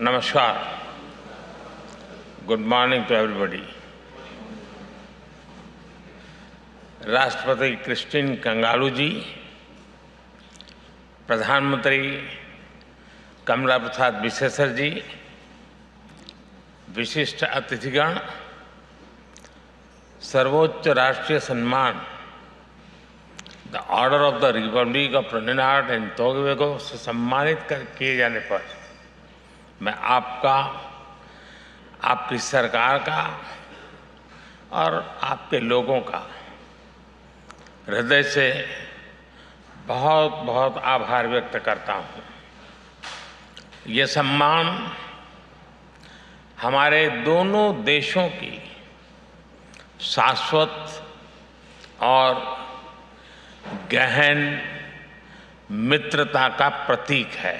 नमस्कार। Good morning to everybody. राष्ट्रपति Christine Kangaloo ji, प्रधानमंत्री कमला प्रसाद बिसेसर जी, विशिष्ट अतिथिगण, सर्वोच्च राष्ट्रीय सम्मान the order of the Republic of Trinidad and Tobago से सम्मानित किए जाने पर मैं आपका, आपकी सरकार का और आपके लोगों का हृदय से बहुत बहुत आभार व्यक्त करता हूँ। ये सम्मान हमारे दोनों देशों की शाश्वत और गहन मित्रता का प्रतीक है।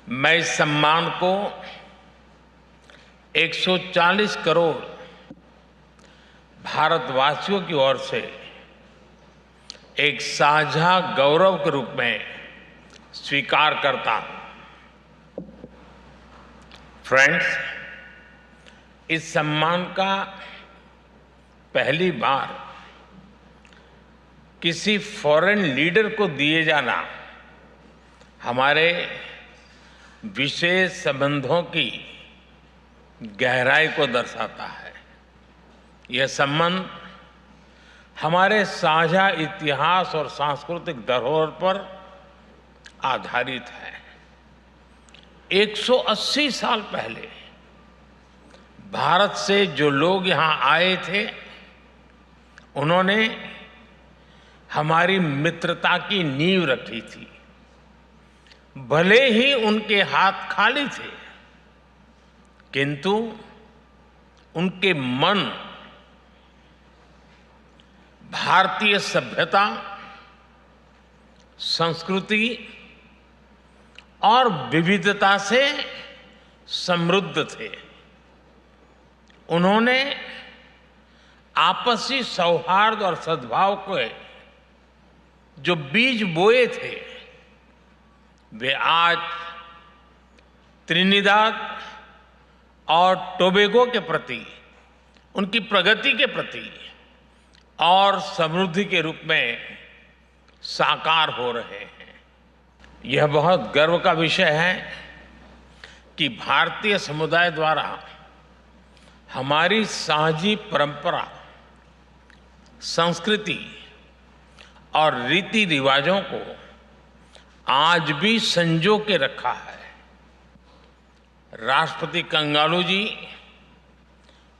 मैं इस सम्मान को 140 करोड़ भारतवासियों की ओर से एक साझा गौरव के रूप में स्वीकार करता हूं। फ्रेंड्स, इस सम्मान का पहली बार किसी फॉरेन लीडर को दिए जाना हमारे विशेष संबंधों की गहराई को दर्शाता है। यह संबंध हमारे साझा इतिहास और सांस्कृतिक धरोहर पर आधारित है। 180 साल पहले भारत से जो लोग यहाँ आए थे, उन्होंने हमारी मित्रता की नींव रखी थी। भले ही उनके हाथ खाली थे, किंतु उनके मन भारतीय सभ्यता, संस्कृति और विविधता से समृद्ध थे। उन्होंने आपसी सौहार्द और सद्भाव के जो बीज बोए थे, वे आज त्रिनिदाद और टोबैगो के प्रति, उनकी प्रगति के प्रति और समृद्धि के रूप में साकार हो रहे हैं। यह बहुत गर्व का विषय है कि भारतीय समुदाय द्वारा हमारी साझी परंपरा, संस्कृति और रीति रिवाजों को आज भी संजो के रखा है। राष्ट्रपति कंगालू जी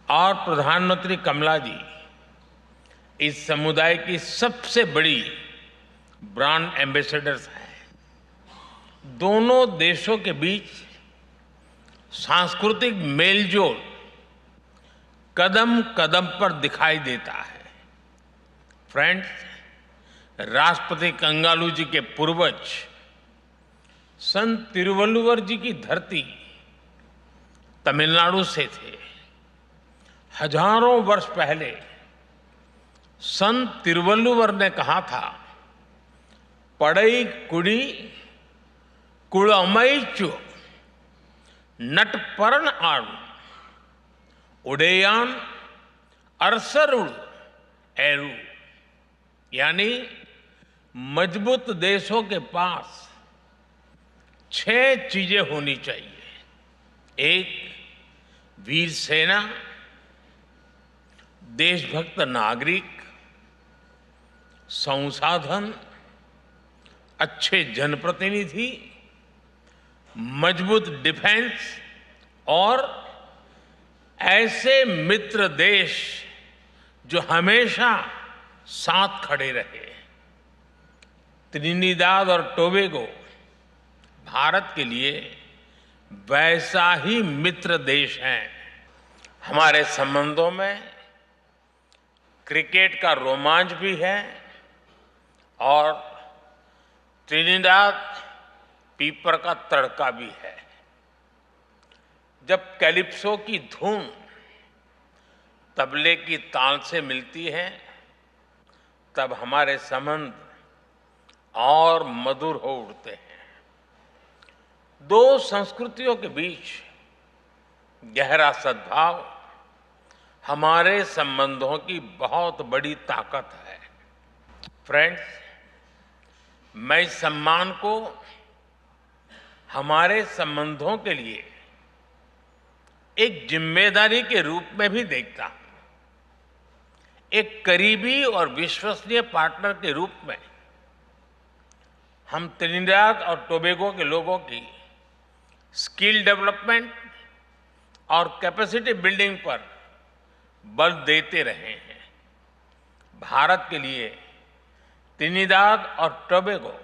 और प्रधानमंत्री कमला जी इस समुदाय की सबसे बड़ी ब्रांड एम्बेसडर्स हैं। दोनों देशों के बीच सांस्कृतिक मेलजोल कदम कदम पर दिखाई देता है। फ्रेंड्स, राष्ट्रपति कंगालू जी के पूर्वज संत तिरुवल्लुवर जी की धरती तमिलनाडु से थे। हजारों वर्ष पहले संत तिरुवल्लुवर ने कहा था, पड़ई कुड़ी कुड़मैचु नटपरण आड़ू उड़ेयान अरसरुड़ एरू। यानी मजबूत देशों के पास 6 चीजें होनी चाहिए। 1, वीर सेना, देशभक्त नागरिक, संसाधन, अच्छे जनप्रतिनिधि, मजबूत डिफेंस और ऐसे मित्र देश जो हमेशा साथ खड़े रहे। त्रिनिदाद और टोबैगो भारत के लिए वैसा ही मित्र देश है। हमारे संबंधों में क्रिकेट का रोमांच भी है और त्रिनिदाद पीपर का तड़का भी है। जब कैलिप्सो की धुन तबले की ताल से मिलती है, तब हमारे संबंध और मधुर हो उठते हैं। दो संस्कृतियों के बीच गहरा सद्भाव हमारे संबंधों की बहुत बड़ी ताकत है। फ्रेंड्स, मैं इस सम्मान को हमारे संबंधों के लिए एक जिम्मेदारी के रूप में भी देखता हूं। एक करीबी और विश्वसनीय पार्टनर के रूप में हम त्रिनिदाद और टोबैगो के लोगों की स्किल डेवलपमेंट और कैपेसिटी बिल्डिंग पर बल देते रहे हैं। भारत के लिए त्रिनिदाद और टोबैगो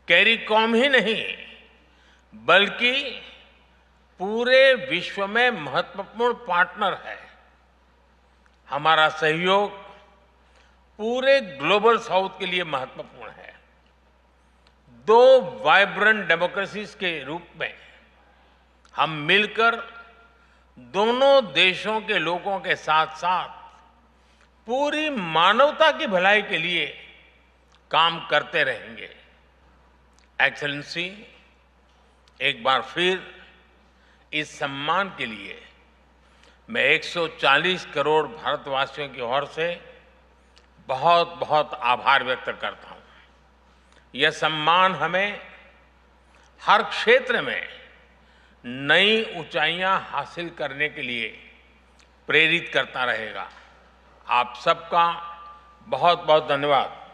कैरिकॉम ही नहीं बल्कि पूरे विश्व में महत्वपूर्ण पार्टनर है। हमारा सहयोग पूरे ग्लोबल साउथ के लिए महत्वपूर्ण है। दो वाइब्रेंट डेमोक्रेसीज के रूप में हम मिलकर दोनों देशों के लोगों के साथ साथ पूरी मानवता की भलाई के लिए काम करते रहेंगे। एक्सेलेंसी, एक बार फिर इस सम्मान के लिए मैं 140 करोड़ भारतवासियों की ओर से बहुत बहुत आभार व्यक्त करता हूं। यह सम्मान हमें हर क्षेत्र में नई ऊंचाइयां हासिल करने के लिए प्रेरित करता रहेगा। आप सबका बहुत बहुत धन्यवाद।